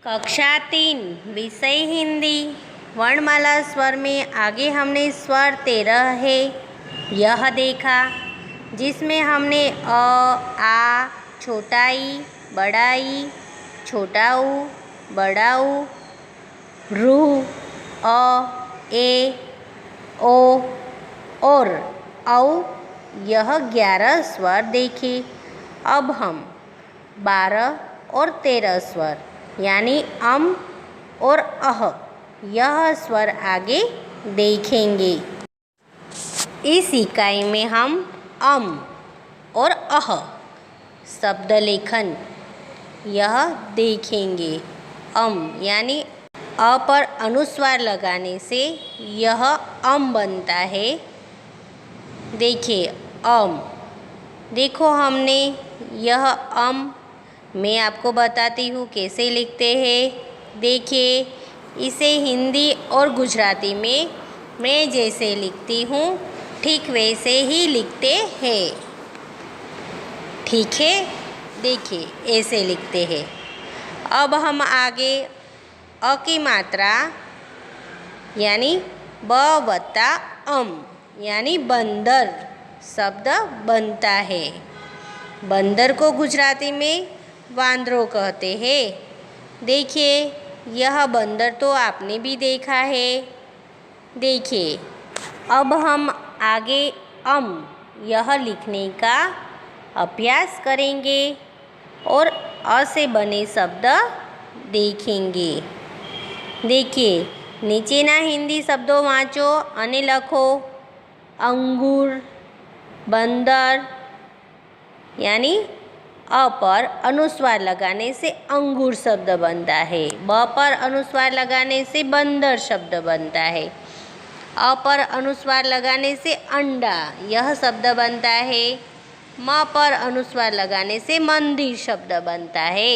कक्षा 3 विषय हिंदी। वर्णमाला स्वर में आगे हमने स्वर 13 है यह देखा, जिसमें हमने अ, आ, छोटा ई, बड़ा ई, छोटा ऊ, बड़ा ऊ, रू, अ, ए, ओ और औ यह 11 स्वर देखे। अब हम 12 और 13 स्वर यानी अम और अह यह स्वर आगे देखेंगे। इस इकाई में हम अम और अह शब्द लेखन यह देखेंगे। अम यानी अ पर अनुस्वार लगाने से यह अम बनता है। देखिए अम, देखो हमने यह अम मैं आपको बताती हूँ कैसे लिखते हैं। देखिए इसे हिंदी और गुजराती में मैं जैसे लिखती हूँ ठीक वैसे ही लिखते हैं। ठीक है, देखिए ऐसे लिखते हैं। अब हम आगे अ की मात्रा यानी ब वत्ता अम यानी बंदर शब्द बनता है। बंदर को गुजराती में वांदरो कहते हैं। देखिए यह बंदर तो आपने भी देखा है। देखिए अब हम आगे अम यह लिखने का अभ्यास करेंगे और अ से बने शब्द देखेंगे। देखिए નીચેના हिंदी शब्दों वाँचो અને લખો। अंगूर, बंदर यानी अ पर अनुस्वार लगाने से अंगूर शब्द बनता है। ब पर अनुस्वार लगाने से बंदर शब्द बनता है। अ पर अनुस्वार लगाने से अंडा यह शब्द बनता है। म पर अनुस्वार लगाने से मंदिर शब्द बनता है।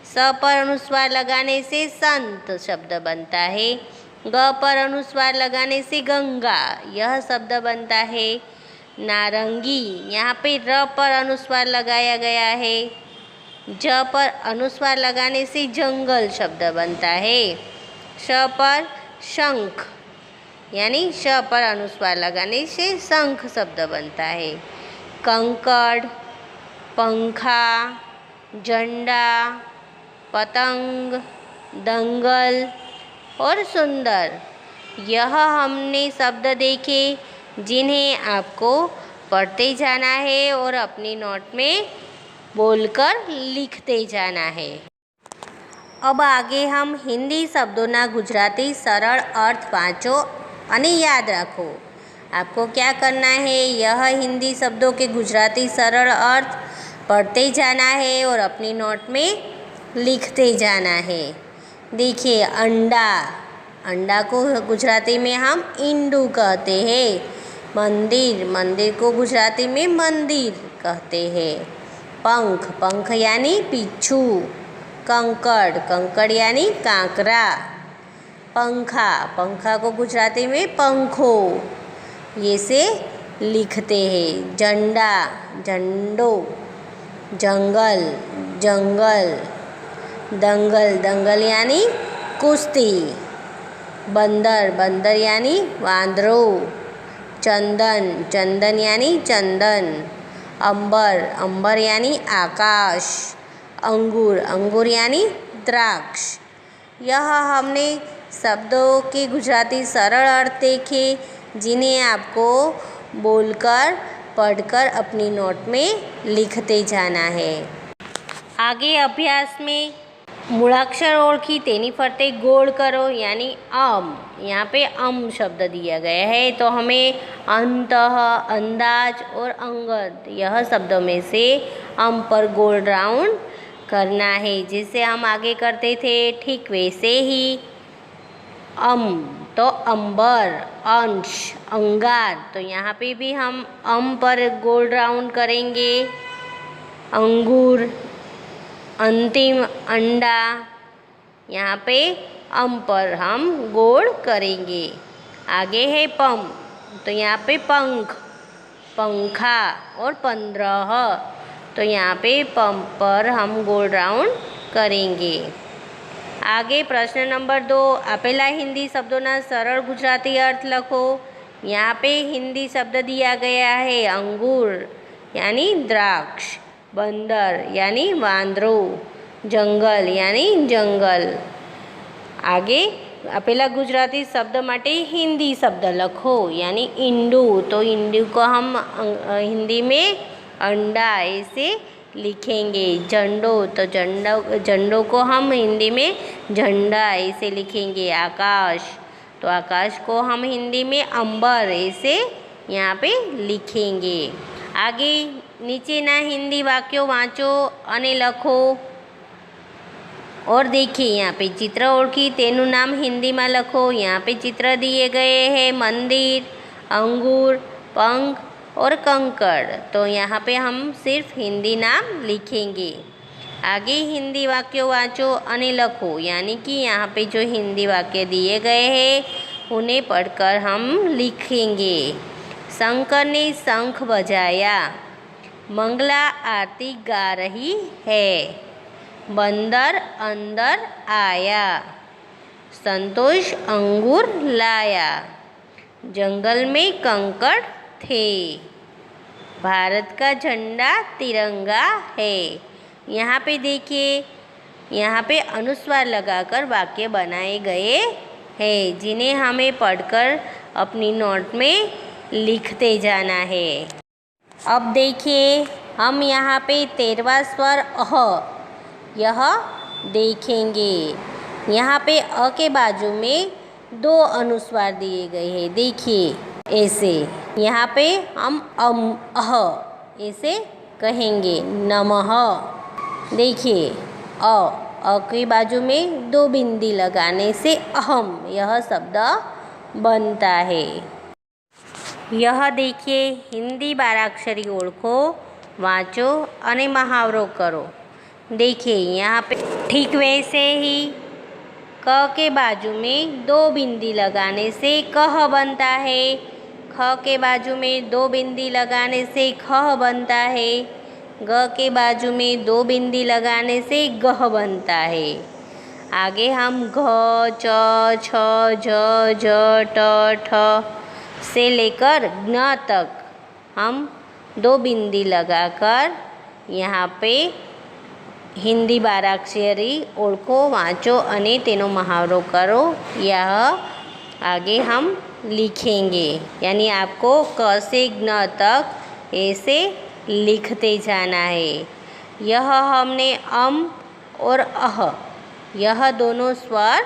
स पर अनुस्वार लगाने से संत शब्द बनता है। ग पर अनुस्वार लगाने से गंगा यह शब्द बनता है। नारंगी यहाँ पे र पर अनुस्वार लगाया गया है। ज पर अनुस्वार लगाने से जंगल शब्द बनता है। श पर शंख यानी श पर अनुस्वार लगाने से शंख शब्द बनता है। कंकड़, पंखा, झंडा, पतंग, दंगल और सुंदर यह हमने शब्द देखे जिन्हें आपको पढ़ते जाना है और अपनी नोट में बोलकर लिखते जाना है। अब आगे हम हिंदी शब्दों गुजराती सरल अर्थ वाँचो અને याद रखो। आपको क्या करना है, यह हिंदी शब्दों के गुजराती सरल अर्थ पढ़ते जाना है और अपनी नोट में लिखते जाना है। देखिए अंडा, अंडा को गुजराती में हम ईंडू कहते हैं। मंदिर, मंदिर को गुजराती में मंदिर कहते हैं। पंख, पंख यानी पीछू। कंकड़, कंकड़ यानी कांकरा। पंखा, पंखा को गुजराती में पंखो ये से लिखते हैं। झंडा, झंडो। जंगल, जंगल। दंगल, दंगल यानी कुश्ती। बंदर, बंदर यानी वांदरो। चंदन, चंदन यानी चंदन। अंबर, अंबर यानी आकाश। अंगूर, अंगूर यानी द्राक्ष। यह हमने शब्दों के गुजराती सरल अर्थ देखे जिन्हें आपको बोलकर पढ़कर अपनी नोट में लिखते जाना है। आगे अभ्यास में मूलाक्षर ओळखी तेनी फरते गोल करो यानी अम। यहाँ पे अम शब्द दिया गया है तो हमें अंतः, अंदाज और अंगद यह शब्दों में से अम पर गोल राउंड करना है। जिसे हम आगे करते थे ठीक वैसे ही अम तो अंबर, अंश, अंगार तो यहाँ पे भी हम अम पर गोल राउंड करेंगे। अंगूर, अंतिम अंडा यहाँ पे अम पर हम गोल करेंगे। आगे है पम तो यहाँ पे पंख, पंखा और 15 तो यहाँ पे पम पर हम गोल राउंड करेंगे। आगे प्रश्न नंबर 2, આપેલા हिंदी शब्दों सरल गुजराती अर्थ लखो। यहाँ पे हिंदी शब्द दिया गया है अंगूर यानी द्राक्ष, बंदर यानी वांदरो, जंगल यानी जंगल। आगे આપેલા गुजराती शब्द माटे हिंदी शब्द लखो यानी ईंडू, तो ईंडू को हम हिंदी में अंडा ऐसे लिखेंगे। झंडो, तो झंडो को हम हिंदी में झंडा ऐसे लिखेंगे। आकाश, तो आकाश को हम हिंदी में अंबर ऐसे यहाँ पे लिखेंगे। आगे नीचे ना हिंदी वाक्यों वाँचो अने लखो और देखिए यहाँ पे चित्र ओळखी तेनु नाम हिंदी में लखो। यहाँ पे चित्र दिए गए हैं मंदिर, अंगूर, पंख और कंकड़, तो यहाँ पे हम सिर्फ हिंदी नाम लिखेंगे। आगे हिंदी वाक्यों वाँचो अने लखो, यानी कि यहाँ पे जो हिंदी वाक्य दिए गए हैं उन्हें पढ़कर हम लिखेंगे। शंकर ने शंख बजाया, मंगला आरती गा रही है, बंदर अंदर आया, संतोष अंगूर लाया, जंगल में कंकड़ थे, भारत का झंडा तिरंगा है। यहाँ पे देखिए, यहाँ पे अनुस्वार लगाकर वाक्य बनाए गए हैं जिन्हें हमें पढ़कर अपनी नोट में लिखते जाना है। अब देखिए हम यहाँ पे 13वां स्वर अह यह देखेंगे। यहाँ पे अ के बाजू में 2 अनुस्वार दिए गए हैं। देखिए ऐसे, यहाँ पे हम अह ऐसे कहेंगे नमः। देखिए अ की बाजू में 2 बिंदी लगाने से अहम यह शब्द बनता है। यह देखिए हिंदी 12 अक्षरी ओळखो, वाँचो अने मुहावरो करो। देखिए यहाँ पे ठीक वैसे ही क के बाजू में 2 बिंदी लगाने से कह बनता है, ख के बाजू में 2 बिंदी लगाने से खह बनता है, ग के बाजू में 2 बिंदी लगाने से गह बनता है। आगे हम घ, च, छ, झ, झ, ट, ठ से लेकर ज्ञ तक हम 2 बिंदी लगाकर यहाँ पे हिंदी 12 अक्षरी ओळखो, वाँचो अने तेनो मुहावरो करो। यह आगे हम लिखेंगे, यानी आपको क से ज्ञ तक ऐसे लिखते जाना है। यह हमने और अह यह दोनों स्वर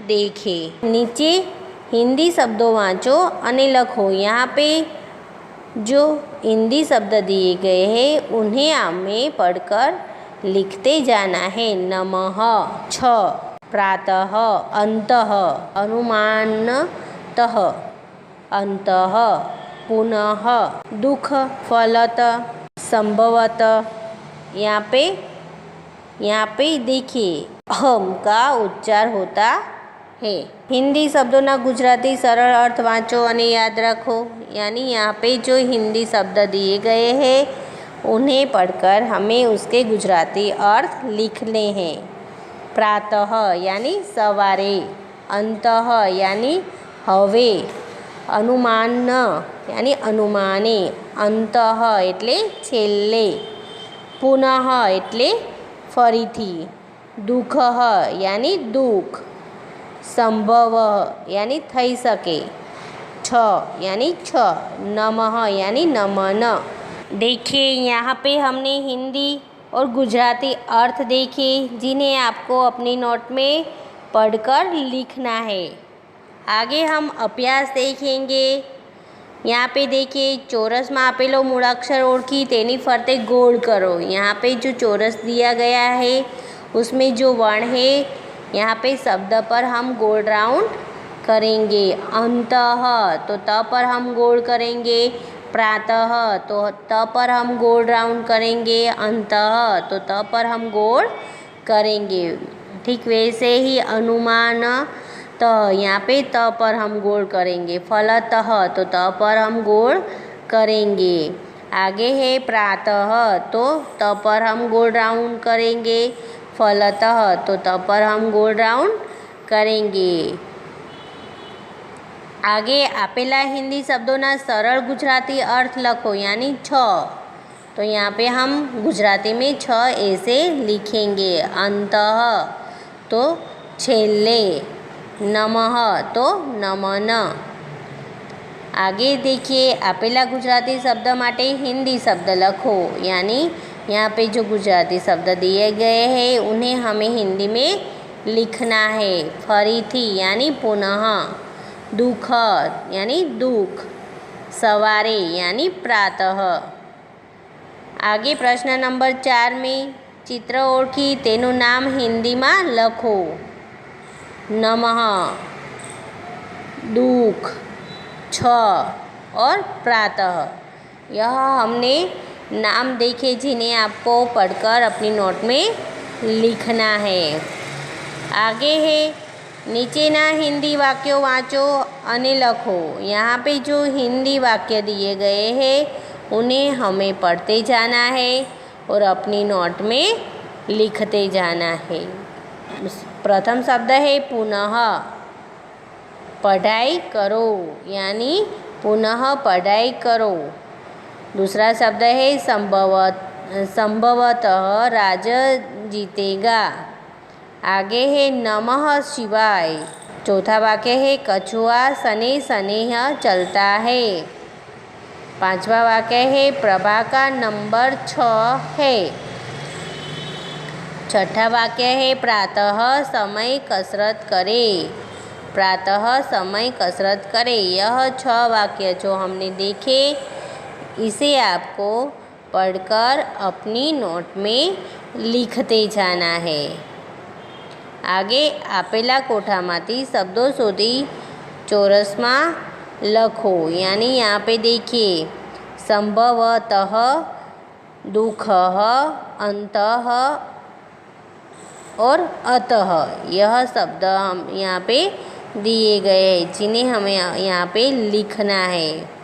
देखे। नीचे हिंदी शब्दों वाँचो अने लखो। यहाँ पे जो हिंदी शब्द दिए गए हैं उन्हें हमें पढ़कर लिखते जाना है। नमः, छ, प्रातः, अंतः, अनुमानतः, अंतः, पुनः, दुख, फलत, संभवत। यहाँ पे देखिए अहम का उच्चार होता है। हिंदी शब्दों ना गुजराती सरल अर्थ वाँचो अने याद रखो। यानी यहाँ पे जो हिंदी शब्द दिए गए हैं उन्हें पढ़कर हमें उसके गुजराती अर्थ लिखने हैं। प्रातः यानी सवारे, अंतः यानी हवे, अनुमान यानी अनुमाने, अंतः एटले छेल्ले, पुनः एटले फरीथी, दुख यानी दुख, संभव यानी थई सके, छ यानी छ, नमः यानी नमन। देखिए यहाँ पे हमने हिंदी और गुजराती अर्थ देखे जिन्हें आपको अपनी नोट में पढ़कर लिखना है। आगे हम अभ्यास देखेंगे। यहाँ पे देखिए चौरस में आपेलो मूळाक्षर ओळखी तेनी फरते गोल करो। यहाँ पे जो चौरस दिया गया है उसमें जो वर्ण है यहाँ पे शब्द पर हम गोल राउंड करेंगे। अंतः तो त पर हम गोल करेंगे, प्रातः तो त पर हम गोल राउंड करेंगे, अंतः तो त पर हम गोल करेंगे। ठीक वैसे ही अनुमान त यहाँ पे त पर हम गोल करेंगे, फलतः तो त पर हम गोल करेंगे। आगे है प्रातः तो त पर हम गोल राउंड करेंगे, फलतः, तो त पर हम गोल राउंड करेंगे। आगे आपेला हिंदी शब्दों सरल गुजराती अर्थ लखो, यानी छ। तो यहाँ पे हम गुजराती में छ ऐसे लिखेंगे। अंतः तो छेल्ले, नमः तो नमन। आगे देखिए, आपेला गुजराती शब्द माटे हिंदी शब्द लखो, यानी यहाँ पे जो गुजराती शब्द दिए गए हैं उन्हें हमें हिंदी में लिखना है। फरीथी यानी पुनः, दुख यानी दुख, सवारे यानी प्रातः। आगे प्रश्न नंबर 4 में चित्र ओळखी तेनु नाम हिंदी में लखो। नमः, दुख, छ और प्रातः। यह हमने नाम देखे जिन्हें आपको पढ़कर अपनी नोट में लिखना है। आगे है, नीचेना हिंदी वाक्यों वाँचो अने लखो। यहाँ पे जो हिंदी वाक्य दिए गए हैं उन्हें हमें पढ़ते जाना है और अपनी नोट में लिखते जाना है। प्रथम शब्द है पुनः, पढ़ाई करो, यानी पुनः पढ़ाई करो। दूसरा शब्द है संभवतः राजा जीतेगा। आगे है नमः शिवाय। चौथा वाक्य है कछुआ सने सनेह चलता है। पांचवा वाक्य है प्रभा का नंबर 6 है। छठा वाक्य है प्रातः समय कसरत करे। प्रातः समय कसरत करे। यह 6 वाक्य जो हमने देखे, इसे आपको पढ़कर अपनी नोट में लिखते जाना है। आगे आपेला कोठामांथी शब्दों शोधी चौरसमां लखो, यानी यहाँ पे देखिए संभवतः, दुःखः, अंतः और अतः, यह शब्द हम यहाँ पे दिए गए हैं जिन्हें हमें यहाँ पे लिखना है।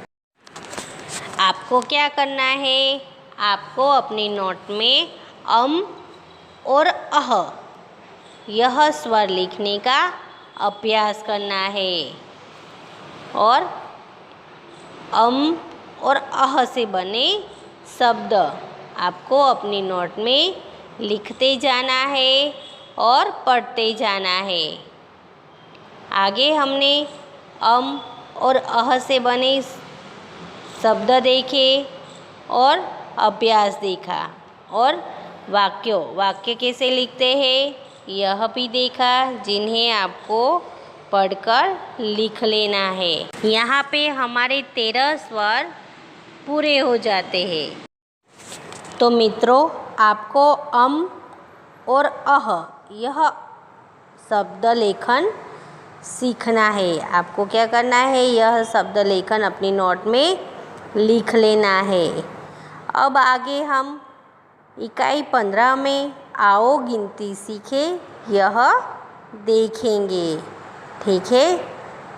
आपको क्या करना है, आपको अपनी नोट में और अह यह स्वर लिखने का अभ्यास करना है और और अह से बने शब्द आपको अपनी नोट में लिखते जाना है और पढ़ते जाना है। आगे हमने और अह से बने शब्द देखे और अभ्यास देखा और वाक्य कैसे लिखते हैं यह भी देखा, जिन्हें आपको पढ़कर लिख लेना है। यहाँ पे हमारे 13 स्वर पूरे हो जाते हैं। तो मित्रों, आपको और अह यह शब्द लेखन सीखना है। आपको क्या करना है, यह शब्द लेखन अपनी नोट में लिख लेना है। अब आगे हम इकाई 15 में आओ गिनती सीखे यह देखेंगे। ठीक है,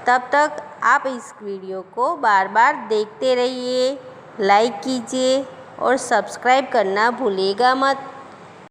तब तक आप इस वीडियो को बार बार देखते रहिए, लाइक कीजिए और सब्सक्राइब करना भूलिएगा मत।